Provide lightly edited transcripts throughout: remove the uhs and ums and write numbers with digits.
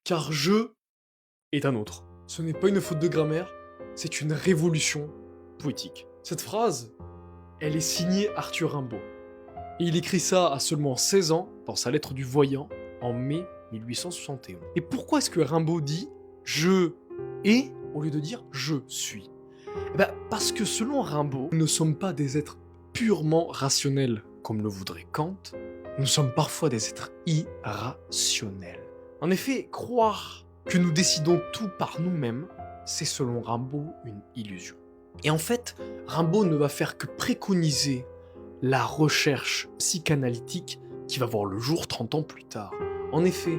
car je est un autre. Ce n'est pas une faute de grammaire, c'est une révolution poétique. Cette phrase, elle est signée Arthur Rimbaud. Et il écrit ça à seulement 16 ans dans sa lettre du voyant en mai 1861. Et pourquoi est-ce que Rimbaud dit je ai au lieu de dire je suis? Eh ben, parce que selon Rimbaud, nous ne sommes pas des êtres purement rationnels comme le voudrait Kant, nous sommes parfois des êtres irrationnels. En effet, croire que nous décidons tout par nous-mêmes, c'est selon Rimbaud une illusion. Et en fait, Rimbaud ne va faire que préconiser la recherche psychanalytique qui va voir le jour 30 ans plus tard. En effet,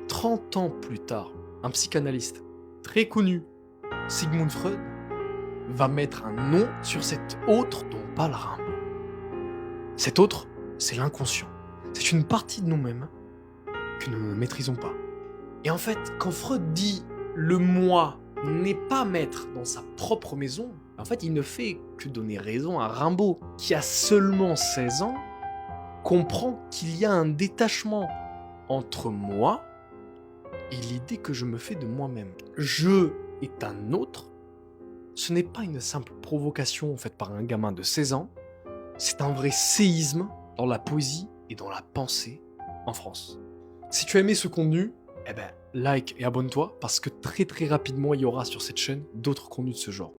30 ans plus tard, un psychanalyste très connu, Sigmund Freud, va mettre un nom sur cet autre dont parle Rimbaud. Cet autre, c'est l'inconscient. C'est une partie de nous-mêmes que nous ne maîtrisons pas. Et en fait, quand Freud dit le moi n'est pas maître dans sa propre maison, en fait, il ne fait que donner raison à Rimbaud, qui a seulement 16 ans, comprend qu'il y a un détachement entre moi et l'idée que je me fais de moi-même. Je est un autre, ce n'est pas une simple provocation faite par un gamin de 16 ans, c'est un vrai séisme dans la poésie et dans la pensée en France. Si tu as aimé ce contenu, eh ben, like et abonne-toi parce que très rapidement il y aura sur cette chaîne d'autres contenus de ce genre.